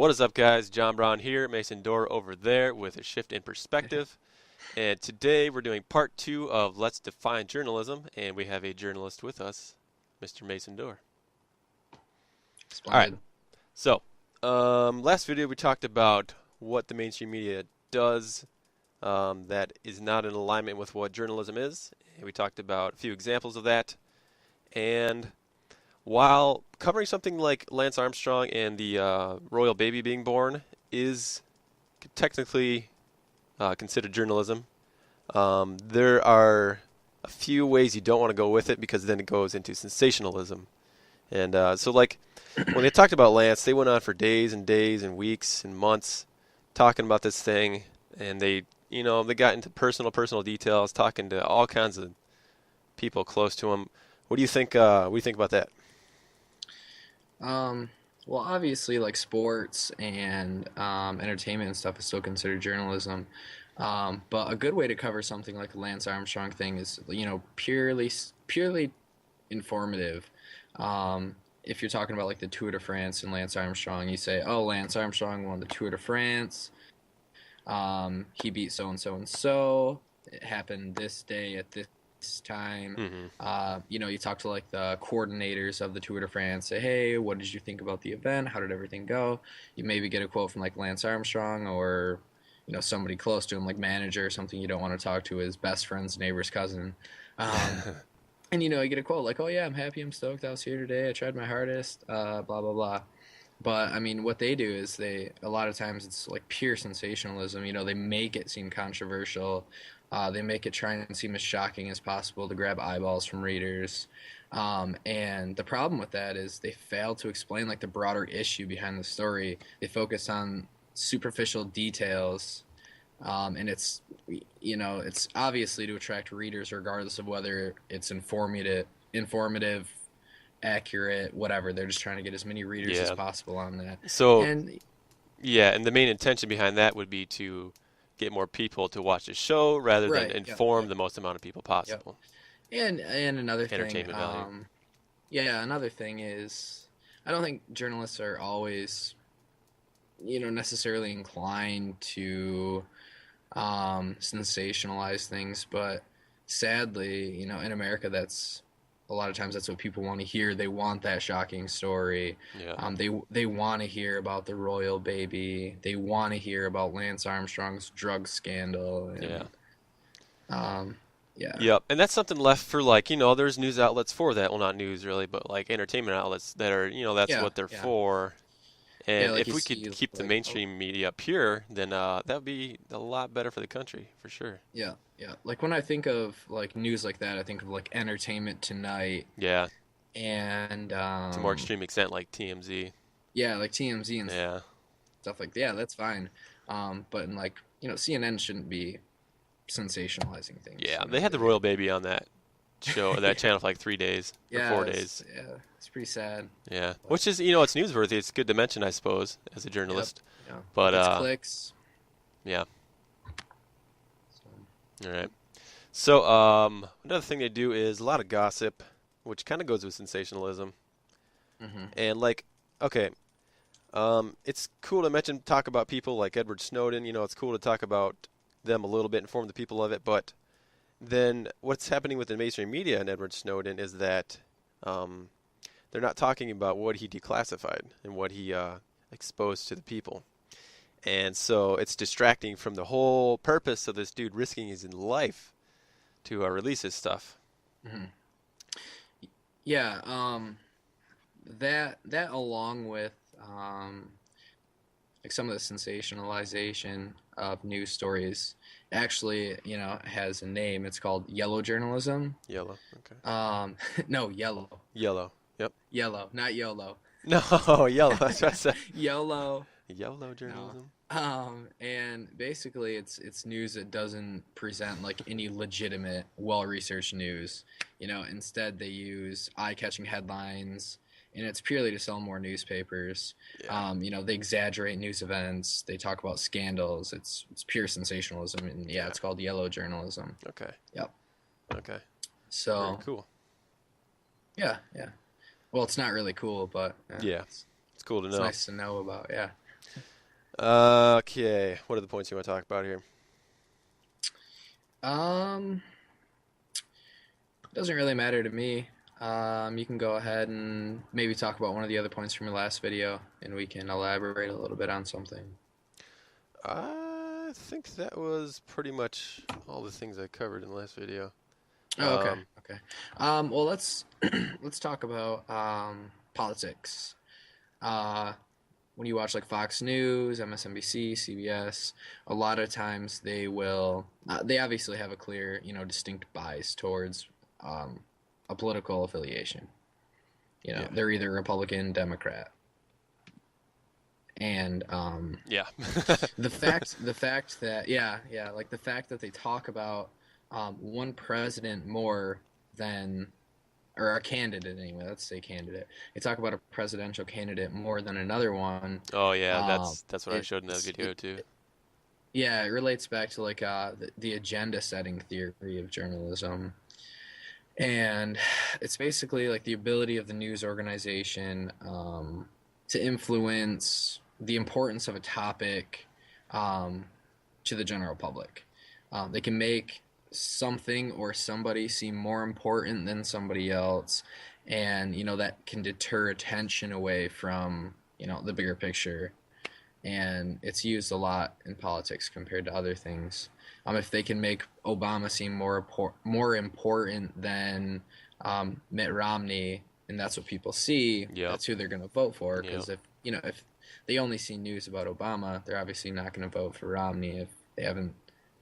What is up, guys? John Brown here, Mason Doerr over there with a shift in perspective. And today we're doing part two of Let's Define Journalism, and we have a journalist with us, Mr. Mason Doerr. All right, Splendid. so last video we talked about what the mainstream media does that is not in alignment with what journalism is. And we talked about a few examples of that. And while covering something like Lance Armstrong and the royal baby being born is technically considered journalism, there are a few ways you don't want to go with it because then it goes into sensationalism. And so, like, when they talked about Lance, they went on for days and days and weeks and months talking about this thing, and they got into personal details, talking to all kinds of people close to him. What do you think? What do you think about that? Um, well, obviously, like sports and entertainment and stuff is still considered journalism. But a good way to cover something like the Lance Armstrong thing is, purely informative. If you're talking about like the Tour de France and Lance Armstrong, you say, "Oh, Lance Armstrong won the Tour de France. He beat so and so and so. It happened this day at this time." Hmm. You talk to like the coordinators of the Tour de France, say, "Hey, what did you think about the event? How did everything go?" You maybe get a quote from like Lance Armstrong or somebody close to him, like manager or something you don't want to talk to, his best friend's neighbor's cousin. Um, and you get a quote like, "Oh yeah, I'm happy, I'm stoked, I was here today, I tried my hardest, blah blah blah." But I mean, what they do is a lot of times it's like pure sensationalism. They make it seem controversial. They make it try and seem as shocking as possible to grab eyeballs from readers. And the problem with that is they fail to explain like the broader issue behind the story. They focus on superficial details, and it's obviously to attract readers regardless of whether it's informative, accurate, whatever. They're just trying to get as many readers as Yeah. possible on that. So, And yeah, and the main intention behind that would be to get more people to watch the show rather than right, yep, inform yep, the most amount of people yep. possible. And another thing, Entertainment value. yeah, another thing is I don't think journalists are always, necessarily inclined to sensationalize things, but sadly, in America, that's a lot of times that's what people want to hear. They want that shocking story. Yeah. They want to hear about the royal baby. They want to hear about Lance Armstrong's drug scandal, Yeah. and um, yeah, Yep. And that's something left for, like, there's news outlets for that. Well, not news really, but like entertainment outlets that are, that's yeah, what they're yeah, for. yeah. And Like if you we could see, keep the like mainstream media pure, then that would be a lot better for the country, for sure. yeah, yeah. Like when I think of like news like that, I think of like Entertainment Tonight Yeah. and To a more extreme extent, like TMZ. yeah, like TMZ and Yeah. stuff like that. Yeah, that's fine. But in like CNN shouldn't be sensationalizing things. Yeah. They had the They royal baby on that show, or that yeah, channel for like 3 days or yeah, 4 days. it's pretty sad. Yeah. But Which is, it's newsworthy. It's good to mention, I suppose, as a yep, journalist. yeah, But, gets clicks. yeah. So, All right. So, another thing they do is a lot of gossip, which kind of goes with sensationalism. hmm And like, okay, it's cool to talk about people like Edward Snowden. It's cool to talk about them a little bit, inform the people of it. But then what's happening with the mainstream media and Edward Snowden is that um, they're not talking about what he declassified and what he exposed to the people. And so it's distracting from the whole purpose of this dude risking his life to release his stuff. hmm Yeah, that along with um, like some of the sensationalization of news stories actually, has a name. It's called yellow journalism. Yellow. Okay. No, yellow. Yellow. Yep. Yellow, not YOLO. No, yellow. That's what I said. YOLO. Yellow No. journalism. And basically it's news that doesn't present like any legitimate, well-researched news. Instead they use eye-catching headlines, and it's purely to sell more newspapers. Yeah. They exaggerate news events. They talk about scandals. It's pure sensationalism, and yeah, Yeah. it's called yellow journalism. Okay. Yep. Okay. Very So cool. yeah, yeah. Well, it's not really cool, but Yeah. It's cool to it's know. nice to know about. Yeah. Okay, what are the points you want to talk about here? Um, doesn't really matter to me. You can go ahead and maybe talk about one of the other points from your last video, and we can elaborate a little bit on something. I think that was pretty much all the things I covered in the last video. Oh, okay, Um, okay. Well, let's let's talk about politics. Uh, when you watch like Fox News, MSNBC, CBS, a lot of times they obviously have a clear, distinct bias towards um, a political affiliation. yeah, They're either Republican, Democrat, and yeah, the fact that like the fact that they talk about one president more than or a candidate anyway. Let's say candidate. They talk about a presidential candidate more than another one. oh yeah, Um, that's what I showed in that it's video too. Yeah, it relates back to like the agenda setting theory of journalism. And it's basically like the ability of the news organization to influence the importance of a topic um, to the general public. They can make something or somebody seem more important than somebody else, and that can deter attention away from the bigger picture. And it's used a lot in politics compared to other things. If they can make Obama seem more important than Mitt Romney, and that's what people see, Yep, that's who they're going to vote for. yep, Because if they only see news about Obama, they're obviously not going to vote for Romney if they haven't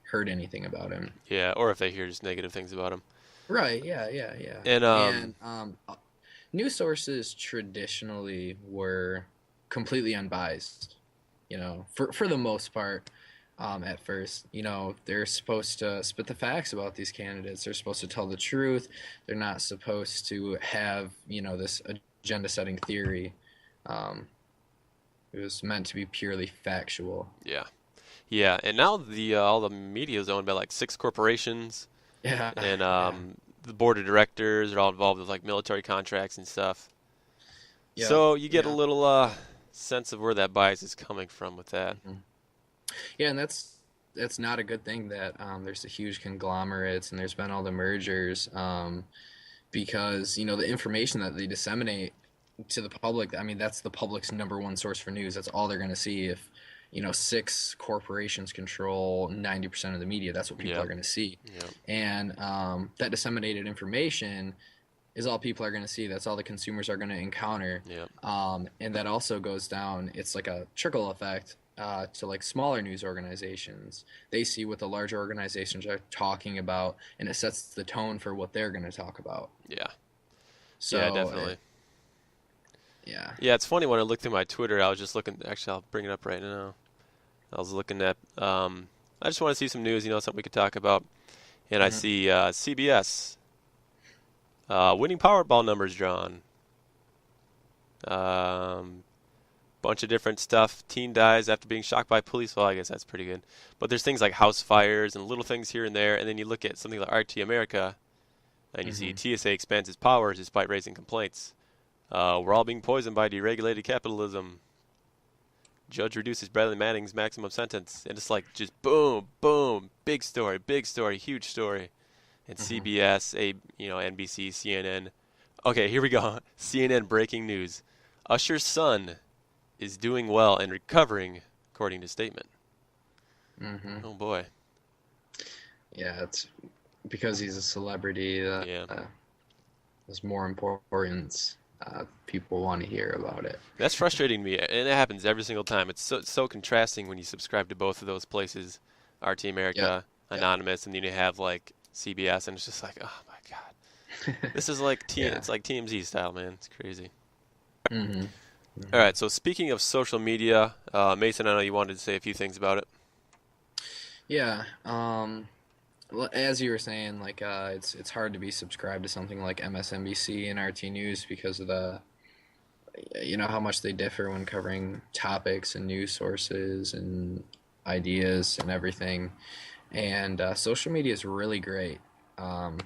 heard anything about him. yeah. Or if they hear just negative things about him. Right? Yeah, yeah, yeah. And And news sources traditionally were completely unbiased. For the most part. At first, they're supposed to spit the facts about these candidates. They're supposed to tell the truth. They're not supposed to have, this agenda setting theory. Um, it was meant to be purely factual. yeah, yeah. And now the all the media is owned by like six corporations, Yeah, and yeah. the board of directors are all involved with like military contracts and stuff. Yep, So you get a yeah. little sense of where that bias is coming from with that. hmm Yeah, and that's not a good thing that there's the huge conglomerates and there's been all the mergers because the information that they disseminate to the public. I mean, that's the public's number one source for news. That's all they're going to see. If six corporations control 90% of the media, that's what people are Yep, going to see. yep, And that disseminated information is all people are going to see. That's all the consumers are going to encounter. yep. And that also goes down. It's like a trickle effect to like smaller news organizations. They see what the larger organizations are talking about, and it sets the tone for what they're going to talk about. Yeah, yeah, So, definitely. yeah. Yeah, it's funny when I look through my Twitter. I was just looking. Actually, I'll bring it up right now. I was looking at. I just want to see some news. Something we could talk about. And I hmm see CBS winning Powerball numbers drawn. Um, bunch of different stuff. Teen dies after being shocked by police. Well, I guess that's pretty good. But there's things like house fires and little things here and there. And then you look at something like RT America, and you see hmm TSA expands its powers despite raising complaints. We're all being poisoned by deregulated capitalism. Judge reduces Bradley Manning's maximum sentence. And it's like just boom, boom, big story, huge story. And hmm CBS, NBC, CNN. Okay, here we go. CNN breaking news. Usher's son is doing well and recovering, according to statement. hmm Oh boy. Yeah, it's because he's a celebrity that Yeah. there's more importance. People want to hear about it. That's frustrating to me, and it happens every single time. It's so contrasting when you subscribe to both of those places, RT Yep. America, Yep. Anonymous, and then you have like CBS, and it's just like, oh my God. This is like Yeah. it's like TMZ style, man. It's crazy. hmm All hmm right, so speaking of social media, Mason, I know you wanted to say a few things about it. Yeah. As you were saying, like it's hard to be subscribed to something like MSNBC and RT News because of the how much they differ when covering topics and news sources and ideas and everything. And social media is really great um,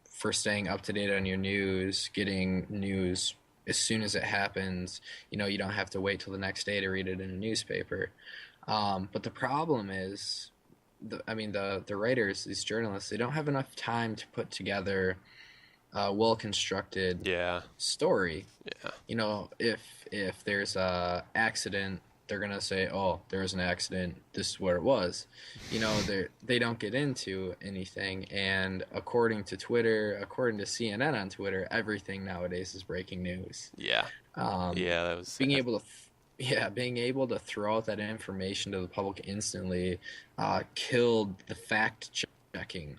for staying up to date on your news, getting news as soon as it happens, you don't have to wait till the next day to read it in a newspaper. But the problem is, the writers, these journalists, they don't have enough time to put together a well constructed Yeah. story. Yeah. If there's a accident, they're gonna say, "Oh, there was an accident. This is where it was." They don't get into anything. And according to Twitter, according to CNN on Twitter, everything nowadays is breaking news. Yeah. Um, Yeah, that was being sad. able to, yeah, being able to throw out that information to the public instantly killed the fact checking.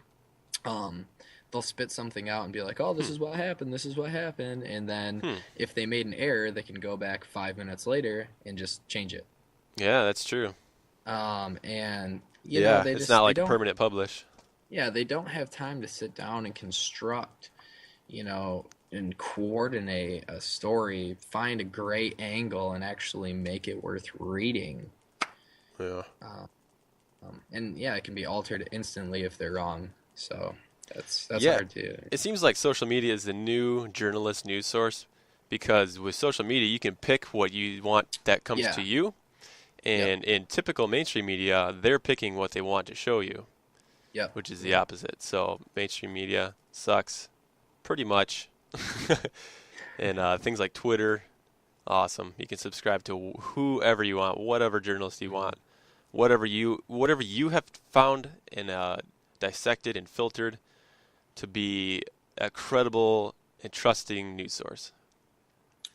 Um, they'll spit something out and be like, "Oh, this Hmm. is what happened. This is what happened," and then Hmm. if they made an error, they can go back 5 minutes later and just change it. Yeah, that's true. And Yeah, they it's not just they like a don't, permanent publish. yeah, they don't have time to sit down and construct, and coordinate a story, find a great angle, and actually make it worth reading. Yeah. Uh, and yeah, it can be altered instantly if they're wrong. So that's Yeah, hard to. it seems like social media is the new journalist news source because with social media you can pick what you want that comes to Yeah. you, Yep. and in typical mainstream media, they're picking what they want to show you, Yep. which is the Yep. opposite. So mainstream media sucks pretty much. And things like Twitter, awesome. You can subscribe to whoever you want, whatever journalist you Mhm. want, whatever you have found and dissected and filtered to be a credible and trusting news source,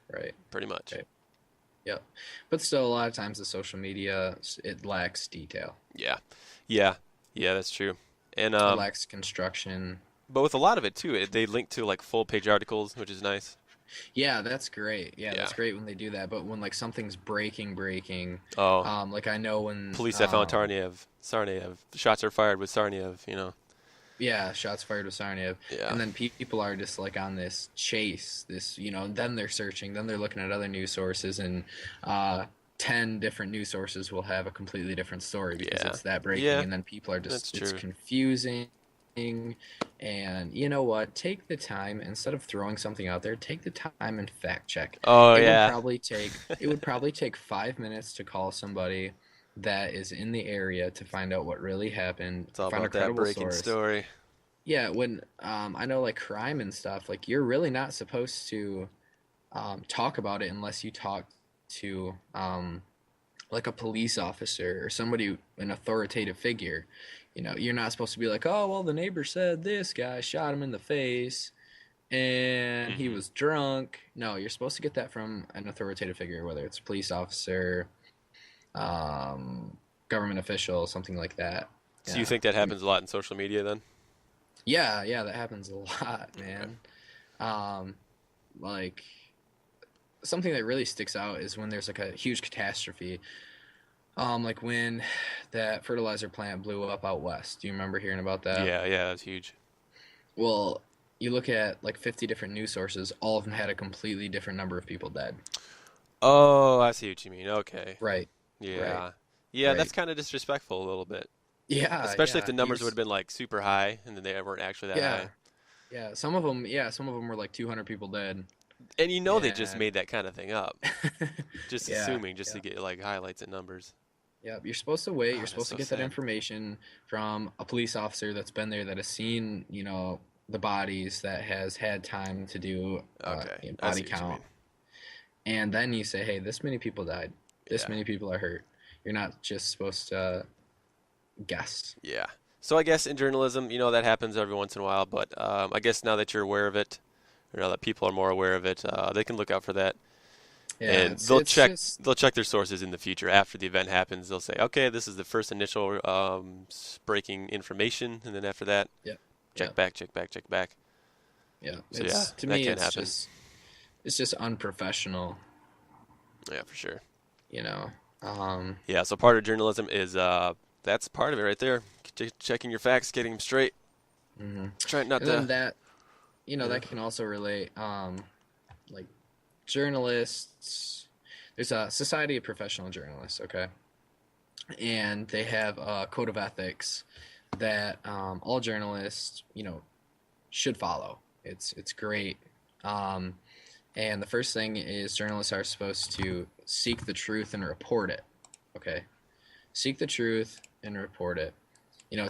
Right. pretty much. Right. Yep. But still, a lot of times the social media, it lacks detail. Yeah, yeah, yeah, that's true. And It lacks construction. but with a lot of it too, they link to like full page articles, which is nice. Yeah, that's great. Yeah, Yeah. that's great when they do that. But when like something's breaking, Oh, like I know when, police have found Sarnaev. Shots are fired with Sarnaev. yeah, shots fired with Sarniev, Yeah. and then people are just like on this chase, then they're searching, then they're looking at other news sources, and 10 different news sources will have a completely different story because Yeah. it's that breaking, Yeah, and then people are that's just, it's true. confusing. And you know what? Take the time instead of throwing something out there. Take the time and fact check. Oh It would yeah. probably take it would probably take 5 minutes to call somebody that is in the area to find out what really happened, It's all find a about that credible breaking source. story. Yeah, when I know like crime and stuff, like you're really not supposed to talk about it unless you talk to like a police officer or somebody, an authoritative figure. You're not supposed to be like, "Oh, well, the neighbor said this guy shot him in the face and he Hmm. was drunk." No, you're supposed to get that from an authoritative figure, whether it's a police officer, um, government official, something like that. So you Yeah. think that happens a lot in social media then? Yeah, yeah, that happens a lot, Okay. man. Um, like something that really sticks out is when there's like a huge catastrophe. Like when that fertilizer plant blew up out west. Do you remember hearing about that? Yeah, yeah, that's huge. Well, you look at like 50 different news sources, all of them had a completely different number of people dead. Oh, I see what you mean. Okay. Right, right, Yeah. Yeah, that's right. kind of disrespectful a little bit. Yeah, Especially if yeah. the numbers would have been like super high and then they weren't actually that Yeah, high. yeah. Some of them were like 200 people dead. And they just And made that kind of thing up. Just yeah, assuming just yeah. to get like highlights and numbers. Yeah, you're supposed to wait. Oh, You're that's supposed to so get that sad. information from a police officer that's been there, that has seen, the bodies, that has had time to do Okay. I body see what you count. mean. And then you say, hey, this many people died. This Yeah. many people are hurt. You're not just supposed to guess. Yeah. So I guess in journalism, that happens every once in a while, but I guess now that you're aware of it, or now that people are more aware of it, they can look out for that. Yeah, And it's just they'll check their sources in the future after the event happens. They'll say, okay, this is the first initial breaking information, and then after that, yeah, yeah, check back, check back, check back. yeah. So yeah, To that me can happen. it's just unprofessional, Yeah, for sure. you know. Um, Yeah, so part of journalism is that's part of it right there. Checking your facts, getting them straight. mhm. Trying not And then to. that, Yeah. that can also relate, like journalists. There's a Society of Professional Journalists, okay, and they have a code of ethics that all journalists, should follow. It's great, um, And the first thing is journalists are supposed to seek the truth and report it. Okay, seek the truth and report it.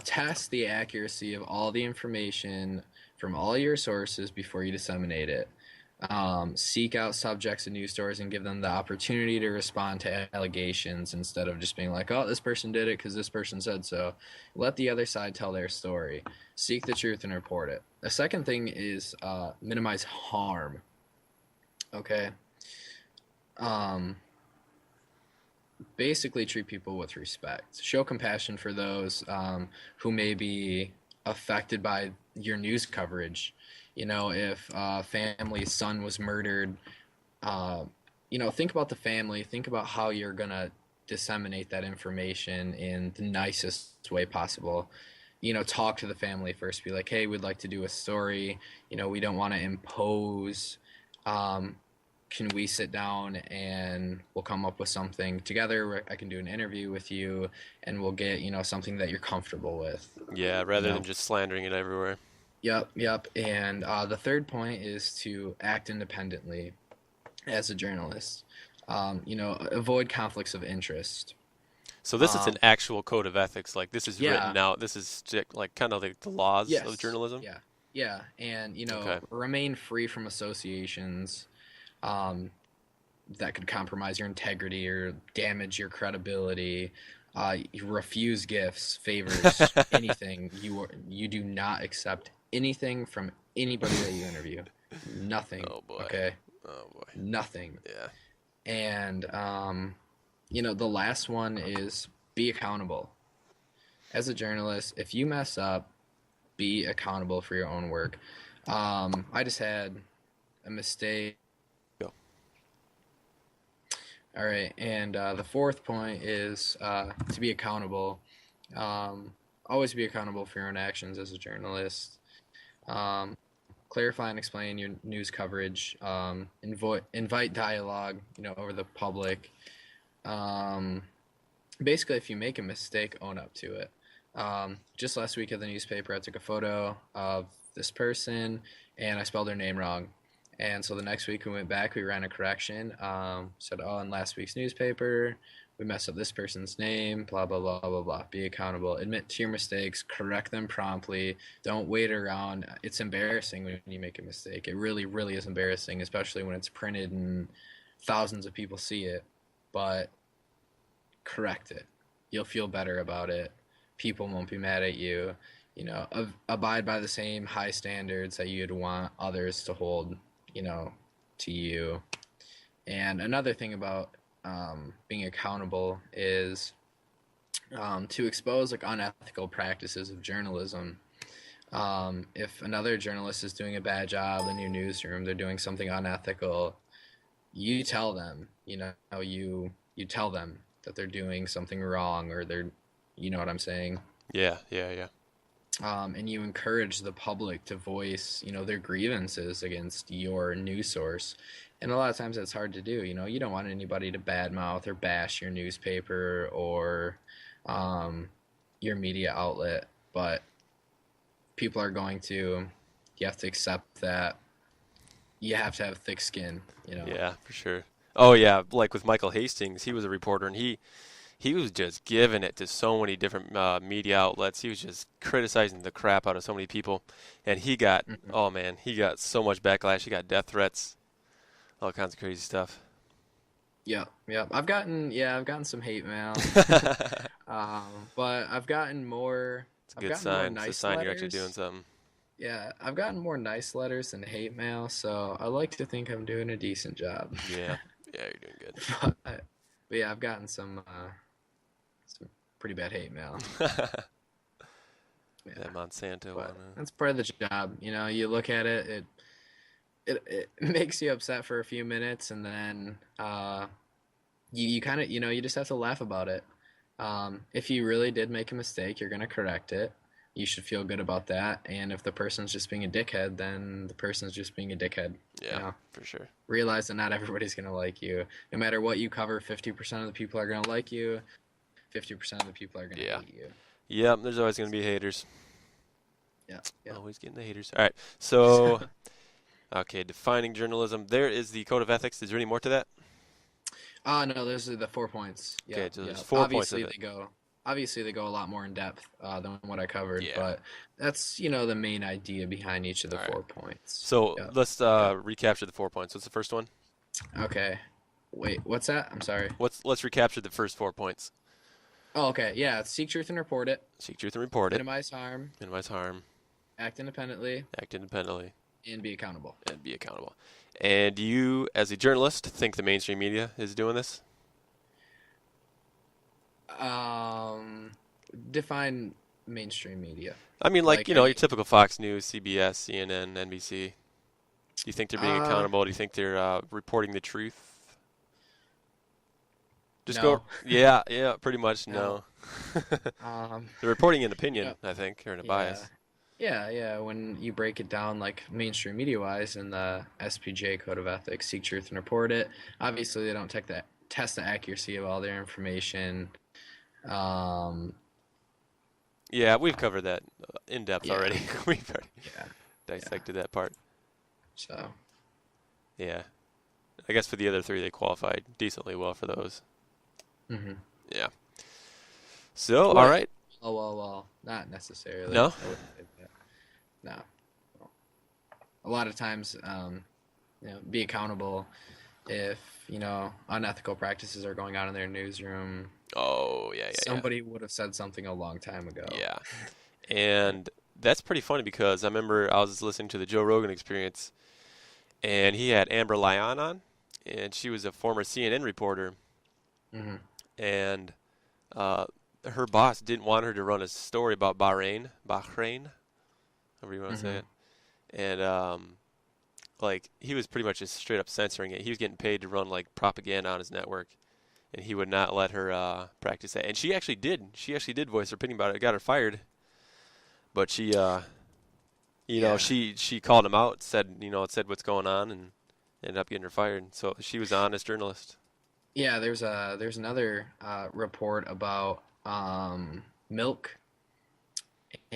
Test the accuracy of all the information from all your sources before you disseminate it. Seek out subjects in news stories and give them the opportunity to respond to allegations instead of just being like, oh, this person did it because this person said so. Let the other side tell their story. Seek the truth and report it. The second thing is minimize harm. Okay. Um, Basically, treat people with respect. Show compassion for those who may be affected by your news coverage. If a family's son was murdered, uh, think about the family. Think about how you're gonna disseminate that information in the nicest way possible. Talk to the family first. Be like, hey, we'd like to do a story. We don't want to impose. Um, can we sit down and we'll come up with something together? I can do an interview with you, and we'll get something that you're comfortable with. Yeah, You rather than know. just slandering it everywhere. Yep, yep. And the third point is to act independently as a journalist. Avoid conflicts of interest. So this is an Um, actual code of ethics. Like this is yeah, written out. This is like kind of like the laws of yes, journalism. yeah, yeah. And Okay. remain free from associations um, that could compromise your integrity or damage your credibility. You refuse gifts, favors, anything. You do not accept anything from anybody that you interview. Nothing. Oh boy. Okay, Oh boy. nothing. Yeah. And the last one is be accountable. As a journalist, if you mess up, be accountable for your own work. I just had a mistake. Go. All right, and the fourth point is to be accountable. Always be accountable for your own actions as a journalist. Um, Clarify and explain your news coverage. Invite dialogue, over the public. Um, Basically, if you make a mistake, own up to it. Just last week at the newspaper, I took a photo of this person and I spelled their name wrong. And so the next week we went back, we ran a correction. Said, oh, in last week's newspaper, we messed up this person's name, blah, blah, blah, blah, blah. Be accountable. Admit to your mistakes, correct them promptly. Don't wait around. It's embarrassing when you make a mistake. It really, really is embarrassing, especially when it's printed and thousands of people see it. But correct it. You'll feel better about it. People won't be mad at you. Abide by the same high standards that you'd want others to hold, you know, to you. And another thing about being accountable is to expose like unethical practices of journalism. If another journalist is doing a bad job in your newsroom, they're doing something unethical, you tell them. You tell them that they're doing something wrong or they're, you know what I'm saying. Yeah. Yeah. Yeah. And you encourage the public to voice, their grievances against your news source. And a lot of times that's hard to do. You don't want anybody to badmouth or bash your newspaper or um, your media outlet, but people are going to. You have to accept that. You have to have thick skin. Yeah. For sure. Oh yeah. Like with Michael Hastings, he was a reporter, and he was just giving it to so many different media outlets. He was just criticizing the crap out of so many people, and Mhm. oh man, he got so much backlash. He got death threats, all kinds of crazy stuff. Yeah, yeah. I've gotten some hate mail, but I've gotten more. It's a I've good gotten more sign. It's a nice sign you're actually doing letters. something. Yeah, I've gotten more nice letters than hate mail, so I like to think I'm doing a decent job. Yeah, yeah, you're doing good. but yeah, I've gotten some pretty bad hate mail. That Yeah, Monsanto one. but that's part of the job. You look at it, it makes you upset for a few minutes, and then you kind of you just have to laugh about it. If you really did make a mistake, you're gonna correct it. You should feel good about that. And if the person's just being a dickhead, then the person's just being a dickhead. You Yeah, know, for sure. realize that not everybody's gonna like you. No matter what you cover, 50% of the people are gonna like you. 50% of the people are gonna Yeah. hate you. Yep, there's always going to be haters. Yeah, yeah. Always getting the haters. All right, so Okay, defining journalism. There is the code of ethics. Is there any more to that? No, those are the 4 points. Okay, Yep, so there's yep. 4 points of it. Obviously they go a lot more in depth than what I covered, Yeah. but that's the main idea behind each of the All right. 4 points. So Yep. let's Okay. recapture the 4 points. What's the first one? Okay. Wait, what's that? I'm sorry. Let's recapture the first 4 points. Oh, okay. Yeah, seek truth and report it. Seek truth and report it. Minimize harm. Minimize harm. Act independently. Act independently. And be accountable. And be accountable. And do you, as a journalist, think the mainstream media is doing this? Define mainstream media. I mean, like, Like, I your mean, typical Fox News, CBS, CNN, NBC. Do you think they're being uh, accountable? Do you think they're reporting the truth? Just go. no, Yeah, yeah, pretty much no. no. Um, They're reporting an yeah, opinion, I think, or in a yeah, bias. yeah. When you break it down, like mainstream media-wise, in the SPJ Code of Ethics, seek truth and report it. Obviously, they don't test the accuracy of all their information. Um, Yeah, we've covered that in depth yeah, already. We've already yeah, yeah. dissected that part. So, Yeah. I guess for the other three, they qualified decently well for those. hmm Yeah. So, all what? right. Oh, well, not necessarily. No? I wouldn't say that. No. A lot of times, be accountable if, unethical practices are going on in their newsroom. Oh, yeah, yeah, yeah. Somebody would have said something a long time ago. Yeah. And that's pretty funny because I remember I was listening to the Joe Rogan Experience, and he had Amber Lyon on, and she was a former CNN reporter, hmm and uh, her boss didn't want her to run a story about Bahrain, however you want to say hmm it. And like he was pretty much just straight up censoring it. He was getting paid to run like propaganda on his network, and he would not let her practice that. And she actually did. She actually did voice her opinion about it. It got her fired, but Yeah. she called him out, said it said what's going on, and ended up getting her fired. So she was an honest journalist. Yeah, there's another report about milk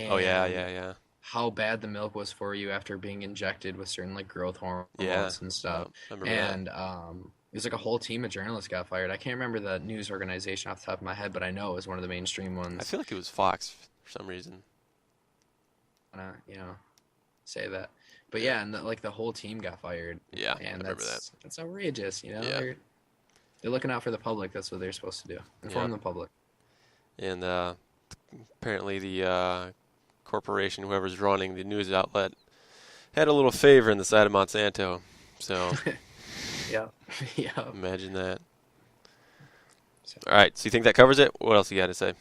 Oh yeah, and yeah, yeah, how bad the milk was for you after being injected with certain like growth yeah. hormones and stuff. Yep, I remember that. And it was like a whole team of journalists got fired. I can't remember the news organization off the top of my head, but I know it was one of the mainstream I ones. feel like it was Fox for some reason. Say that. But Yeah, yeah, and like the whole team got fired, yeah, I and remember that. that's outrageous. Yeah, They're looking out for the public. That's what they're supposed to do. yeah. Inform the public. And apparently the corporation, whoever's running the news outlet, had a little favor in the side of Monsanto. So Yeah, yeah. imagine that. So, All right, so you think that covers it? What else you got to say?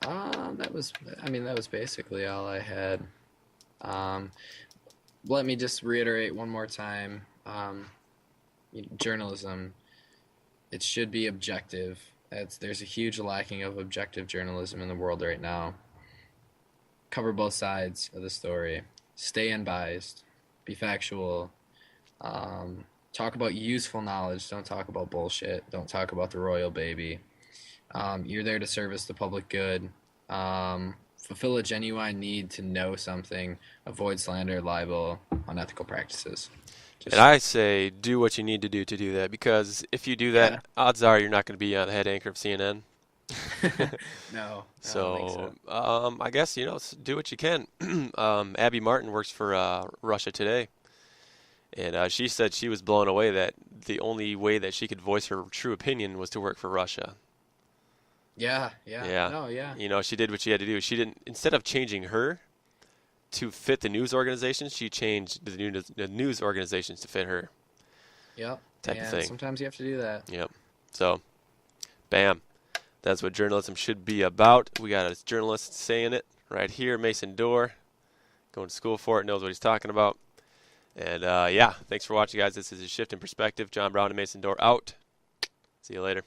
that was basically all I had. Um, Let me just reiterate one more time. Journalism, it should be objective. There's a huge lacking of objective journalism in the world right now. Cover both sides of the story. Stay unbiased. Be factual. Talk about useful knowledge. Don't talk about bullshit. Don't talk about the royal baby. You're there to service the public good. Fulfill a genuine need to know something. Avoid slander, libel, unethical practices. And Just I say do what you need to do that, because if you do yeah. that, odds are you're not going to be on the head anchor of CNN. No, I don't think So so. I guess do what you can. Abby Martin works for Russia Today, and she said she was blown away that the only way that she could voice her true opinion was to work for Russia. Yeah, yeah, Yeah, no, yeah, she did what she had to do. She didn't, instead of changing her to fit the news organizations, she changed the news organizations to fit her, yep. type of And thing. sometimes you have to do that. Yep. So, bam. That's what journalism should be about. We got a journalist saying it right here, Mason Doerr, going to school for it, knows what he's talking about. And yeah, thanks for watching, guys. This is A Shift in Perspective. John Brown and Mason Doerr out. See you later.